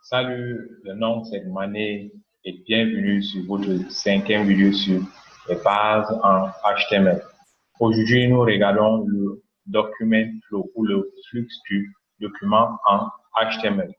Salut, le nom c'est Mané et bienvenue sur votre cinquième vidéo sur les bases en HTML. Aujourd'hui, nous regardons le document flow ou le flux du document en HTML.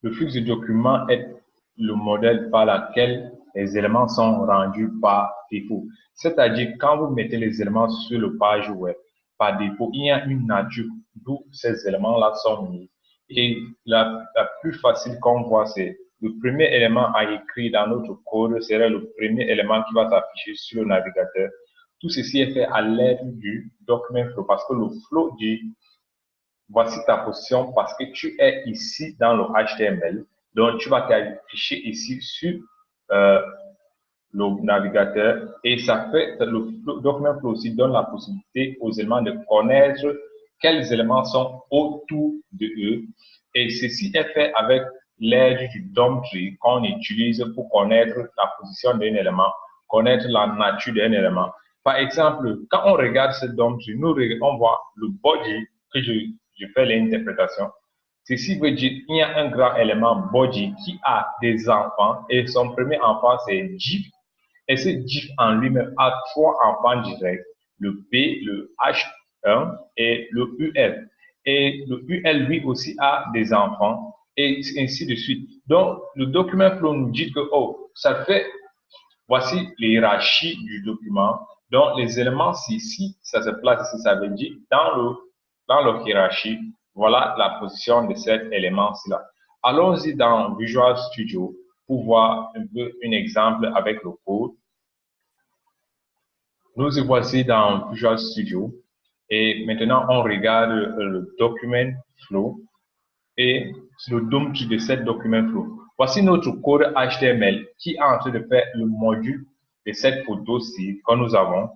Le flux du document est le modèle par lequel les éléments sont rendus par défaut. C'est-à-dire, quand vous mettez les éléments sur la page web, par défaut, il y a une nature d'où ces éléments-là sont mis. Et la plus facile qu'on voit, c'est le premier élément à écrire dans notre code serait le premier élément qui va s'afficher sur le navigateur. Tout ceci est fait à l'aide du document flow parce que le flow dit voici ta position parce que tu es ici dans le HTML. Donc, tu vas t'afficher ici sur le navigateur et ça fait le document flow aussi donne la possibilité aux éléments de connaître quels éléments sont autour de eux. Et ceci est fait avec l'aide du DOM tree qu'on utilise pour connaître la position d'un élément, connaître la nature d'un élément. Par exemple, quand on regarde ce DOM tree, on voit le body que je fais l'interprétation. Ceci veut dire qu'il y a un grand élément body qui a des enfants et son premier enfant c'est GIF. Et ce GIF en lui-même a trois enfants directs, le P, le H1 et le UL. Et le UL lui aussi a des enfants et ainsi de suite. Donc, le document flow nous dit que, oh, ça fait, voici l'hierarchie du document. Donc, les éléments, si ça se place ici, ça veut dire dans la hiérarchie, voilà la position de cet élément-là. Allons-y dans Visual Studio pour voir un peu un exemple avec le code. Nous y voici dans Visual Studio et maintenant on regarde le document flow et le DOM de cette document flow. Voici notre code HTML qui est en train de faire le module de cette photo-ci que nous avons.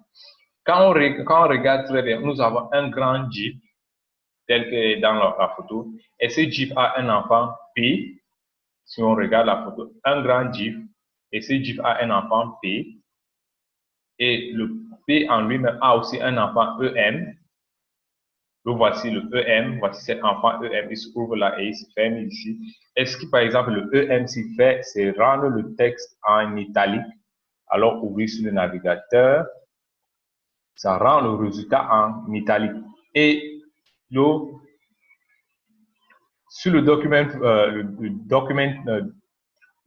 Quand on regarde très bien, nous avons un grand GIF tel que dans la photo et ce GIF a un enfant P. Si on regarde la photo, un grand GIF et ce GIF a un enfant P. Et le P en lui-même a aussi un enfant EM. Donc voici le EM, voici cet enfant EM, il se ouvre là et il se ferme ici. Est-ce que par exemple le EM s'y fait, c'est rendre le texte en italique, alors ouvrir sur le navigateur, ça rend le résultat en italique. Et sur le document, le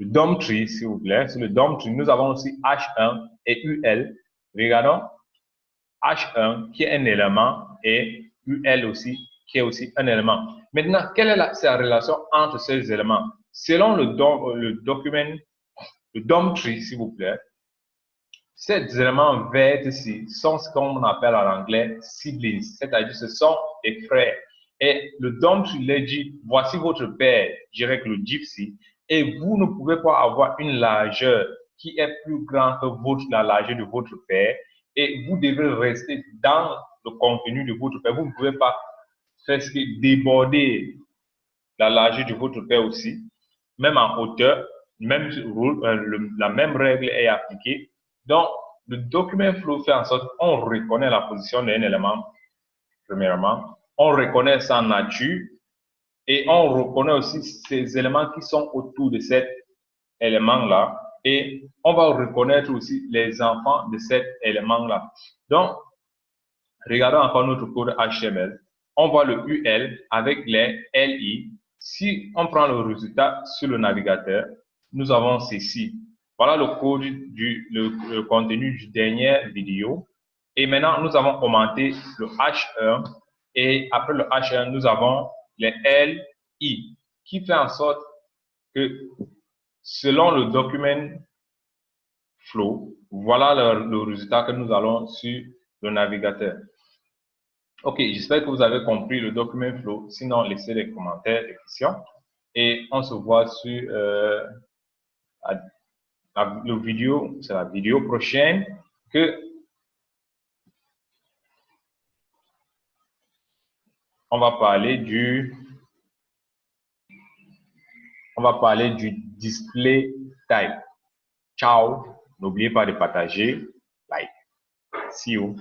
DOM tree, s'il vous plaît, sur le DOM tree, nous avons aussi H1 et UL. Regardons. H1 qui est un élément et UL aussi qui est aussi un élément. Maintenant, quelle est sa relation entre ces éléments? Selon le DOM tree, s'il vous plaît, ces éléments verts ici sont ce qu'on appelle en anglais siblings, c'est-à-dire ce sont des frères. Et le DOM tree leur dit, voici votre père, je dirais que le gypsy, et vous ne pouvez pas avoir une largeur qui est plus grande que la largeur de votre père, et vous devez rester dans le contenu de votre père. Vous ne pouvez pas presque déborder la largeur de votre père aussi, même en hauteur, même la même règle est appliquée. Donc, le document flow fait en sorte qu'on reconnaît la position d'un élément, premièrement, on reconnaît sa nature et on reconnaît aussi ces éléments qui sont autour de cet élément-là et on va reconnaître aussi les enfants de cet élément-là. Donc, regardons encore notre code HTML. On voit le UL avec les LI. Si on prend le résultat sur le navigateur, nous avons ceci. Voilà le code le contenu du dernière vidéo. Et maintenant, nous avons augmenté le H1. Et après le H1, nous avons les LI qui fait en sorte que selon le document flow, voilà le résultat que nous allons sur le navigateur. Ok, j'espère que vous avez compris le document flow. Sinon, laissez les commentaires, les questions. Et on se voit sur la vidéo, c'est la vidéo prochaine que on va parler du display type. Ciao. N'oubliez pas de partager. Like. See you.